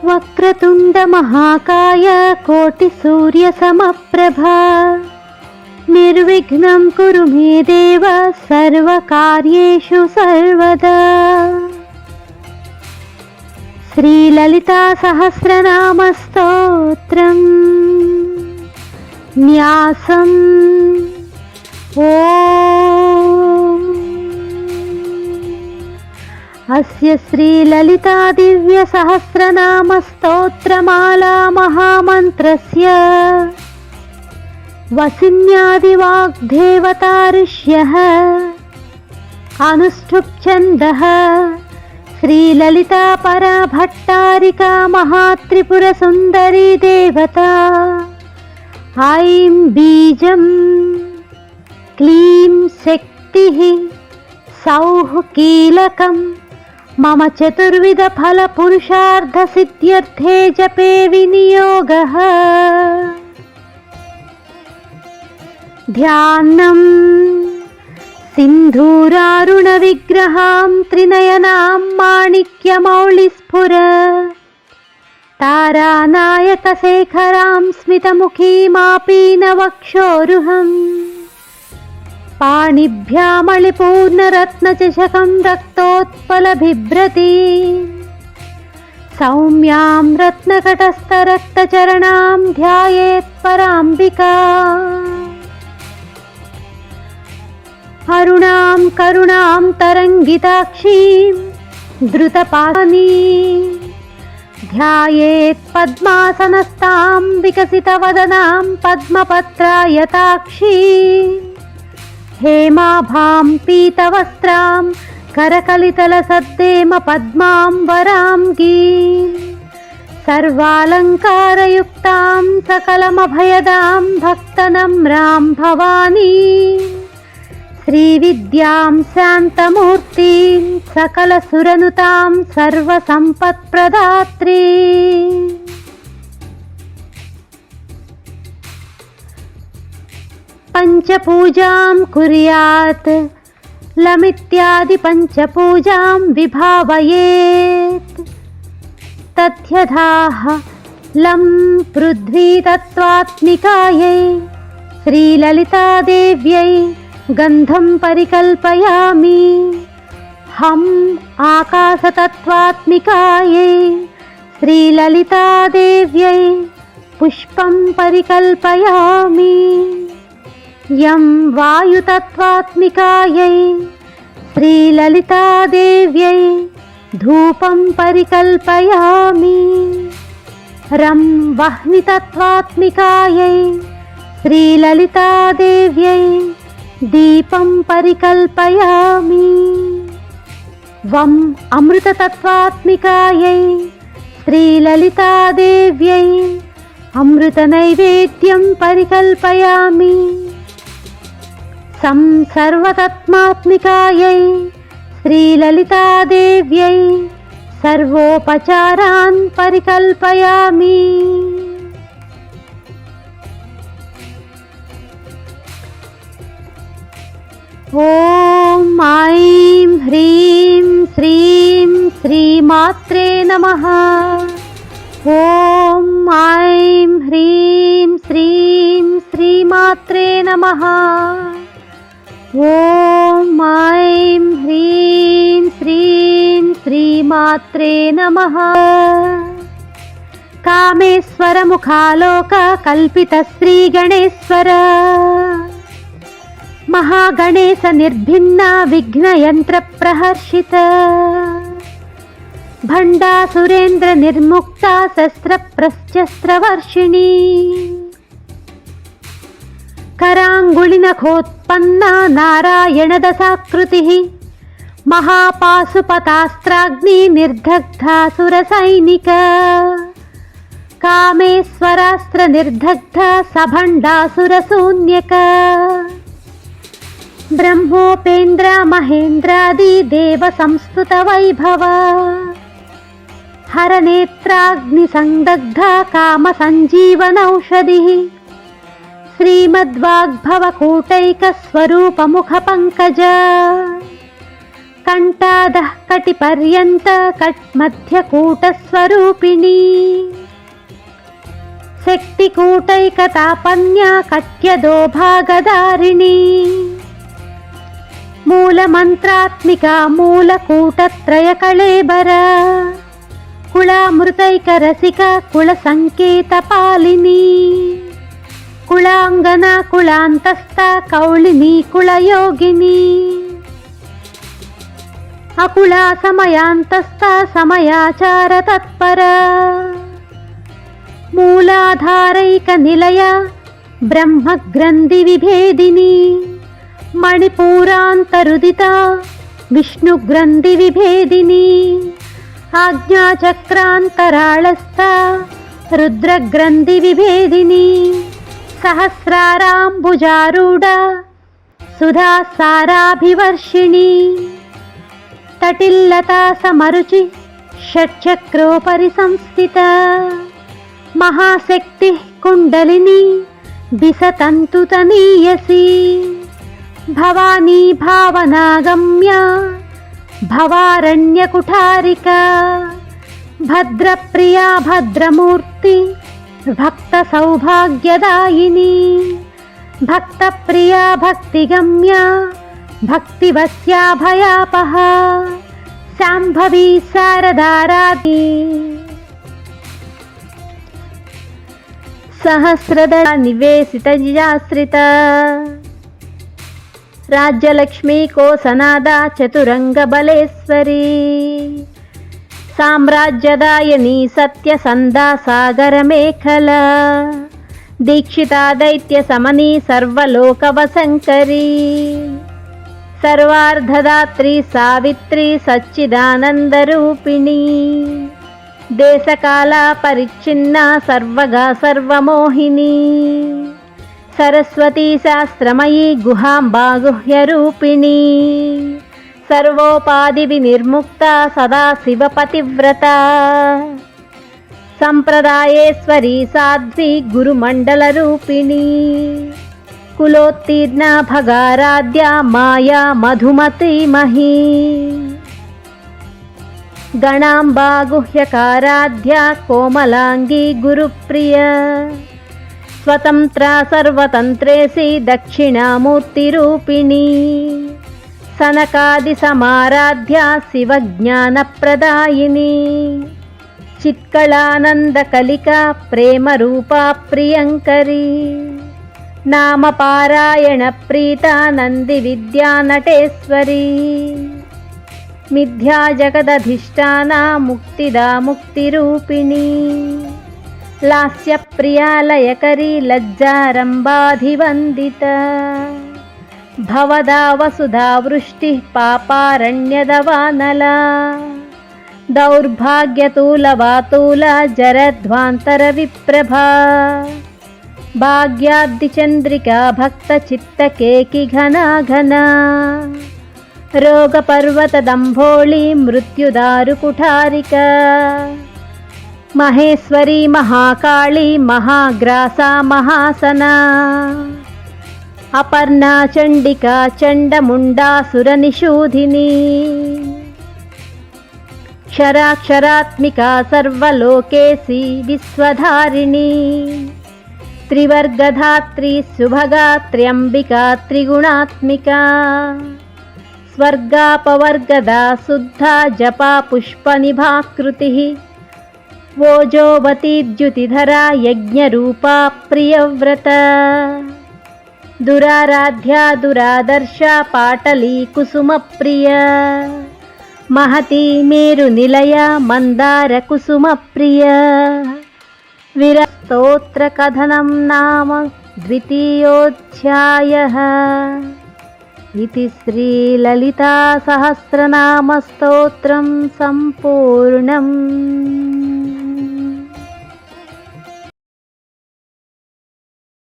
वक्रतुंड महाकाय कोटि सूर्य समप्रभा निर्विघ्नं कुरु मे देव सर्वकार्येषु सर्वदा। श्रीललिता सहस्रनाम स्तोत्रम् न्यासम् ओम अस्य श्रीललिता दिव्य सहस्रनाम स्तोत्रमाला महामन्त्रस्य वसिन्यादि वाग्देवता ऋष्यः अनुष्ठुप् छन्दः श्रीललिता परा भट्टारिका महात्रिपुर सुंदरी देवता। ऐं बीजं क्लीं शक्तिः सौः कीलकं मम चतुर्विध फल पुरुषार्थ सिद्ध्यर्थे जपे विनियोगः। ध्यानम् सिन्धूरारुण विग्रहां त्रिनयनां माणिक्यमौलिस्फुर तारानायकशेखरां स्मितमुखीमापीनवक्षोरुहम् पाणिभ्यामलिपूर्णरत्नचषकं रक्तोत्पलबिभ्रती सौम्यां रत्नकटस्थरक्तचरणां ध्यायेत् पराम्बिका। अरुणां करुणां तरंगिताक्षीं द्रुतपाणि ध्यायेत् पद्मासनस्तां विकसितवदनां पद्मपत्रायताक्षी हेमाभां पीतवस्त्रां करकलितलसद्देम पद्मां वरांगीं सर्वालङ्कारयुक्तां सकलमभयदां भक्तनम्रां भवानी श्रीविद्यां शान्तमूर्तिं सकलसुरनुतां सर्वसम्पत्प्रदात्री। पंचपूजां कुर्यात् लमित्यादि पंचपूजां विभावयेत् तथ्यधाः लं पृथ्वी तत्त्वात्मिकायै श्रीललिता देव्यै गंधं परिकल्पयामि। हम आकाशतत्त्वात्मिकायै श्रीललिता देव्यै पुष्पं परिकल्पयामि। यं वायुतत्त्वात्मिकायै श्रीललिता देव्यै धूपं परिकल्पयामि। रं वह्नितत्त्वात्मिकायै श्रीललिता देव्यै दीपं परिकल्पयामि। वं अमृततत्त्वात्मिकायै श्रीललिता देव्यै अमृतनैवेद्यं परिकल्पयामि। सं सर्वतत्त्वात्मिकायै श्रीललिता देव्यै सर्वोपचारान् परिकल्पयामि। ओम ऐं ह्रीं श्रीं श्रीमात्रे नमः। ओम ऐं ह्रीं श्रीं श्रीमात्रे नमः। ओम ऐं ह्रीं श्रीं श्रीमात्रे नमः। कामेश्वर मुखालोक कल्पित श्री गणेश्वर महागणेश निर्भिन्न विघ्न यंत्र प्रहर्षित भंडासुरेन्द्र निर्मुक्ता शस्त्र प्रश्चस्त्रवर्षिणी करांगुलिनखोत्पन्ना नारायण दशाकृतिः महापाशुपतास्त्राग्नि निर्दग्धासुरसैनिक कामेश्वरास्त्र निर्दग्ध सभंडासुरशून्यक ब्रह्मोपेन्द्र महेन्द्रादि देव संस्तुत वैभव हर नेत्राग्नि संदग्ध काम संजीवनौषधिः श्रीमद्वाग्भव कूटैक स्वरूप मुख पंकज కంఠాదః కటిపర్యంత మధ్యకూటస్వరూపిణి శక్తికూటైకతాపన్యా కట్యదో భాగధారిణి మూలమంత్రాత్మికా మూలకూటత్రయకళేబర కుళామృతైకరసిక కుళసంకేతపాలిని కుళాంగన కుళాంతస్థ కౌళిని కుళయోగిని అకుళా సమయాంతస్థ సమయాచార తత్పర మూలాధారైక నిలయ బ్రహ్మగ్రంథి విభేదిని మణిపూరాంతరుదిత విష్ణుగ్రంథి విభేదిని ఆజ్ఞాచక్రాంతరాళస్థ రుద్రగ్రంథి విభేదిని సహస్రారాంబుజారూఢ సుధాసారాభివర్షిణి తటిల్లతా సమరుచి షట్చక్రోపరి సంస్థిత మహాశక్తి కుండలిని బిసతంతుతనీయసి భవానీ భావనాగమ్య భవారణ్యకుఠారిక భద్రప్రియా భద్రమూర్తి భక్త సౌభాగ్యదాయిని భక్తప్రియా భక్తిగమ్య భక్తివస్యాభయాపహ శాంభవి శారదారాధి సహస్రదళ నివేశిత జిజాశ్రిత రాజ్యలక్ష్మీ కోసనాద చతురంగ బలేశ్వరీ సామ్రాజ్యదాయని సత్యసందా సాగర మేఖల దీక్షితా దైత్య సమనీ సర్వలోకవశంకరీ సర్వార్ధదాత్రి సావిత్రి సచ్చిదానందరూపిణి దేశకాల పరిచ్ఛిన్న సర్వగా సర్వమోహిని సరస్వతీ శాస్త్రమయీ గుహాంబా గుహ్యరూపిణి సర్వోపాధి వినిర్ముక్త సదాశివపతివ్రత సంప్రదాయేశ్వరీ సాధ్వి గురుమండలరూపిణి కులోత్తీర్ణ భగారాధ్య మాయా మధుమతీమహీ గణాంబా గుహ్యకారాధ్య కోమలాంగీ గురుప్రియ స్వతంత్ర సర్వతంత్రేసి దక్షిణామూర్తిరూపిణి సనకాది సమారాధ్య శివజ్ఞానప్రదాయిని చిత్కళానందకలిక ప్రేమరూపా ప్రియంకరీ నామపారాయణ ప్రీత నంది విద్యానటేశ్వరీ మిథ్యా జగదధిష్టాన ముక్తిదా ముక్తిరూపిణి లాస్యప్రియాలయకరీ లజ్జారంభాధివందిత భవదా వసుధా వృష్టి పాపారణ్యదవానల దౌర్భాగ్యతూలవాతూల జరధ్వాంతర విప్రభా భాగ్యాబ్దిచంద్రికా భక్త చిత్తకేకి ఘనా ఘనా రోగపర్వతదంభోళి మృత్యుదారు కుఠారిక మహేశ్వరీ మహాకాళీ మహాగ్రాసా మహాసనా అపర్ణా చండికా చండముండాసురనిషూధిని క్షరాక్షరాత్మికా సర్వలోకేసి విశ్వధారిణి త్రివర్గధాత్రి సుభగా త్ర్యంబికా త్రిగుణాత్మికా స్వర్గాపవర్గదా శుద్ధా జపా పుష్పనిభాకృతి ఓజోవతీద్యుతిధరా యజ్ఞరూపా ప్రియవ్రత దురారాధ్యా దురాదర్శ పాటలీ కుసుమప్రియ మహతి మేరు నిలయ మందార కుసుమప్రియ విరస్తోత్ర కథనం నామ ద్వితీయోధ్యాయః इति श्रीललिता सहस्रनाम स्तोत्रं सम्पूर्णम्।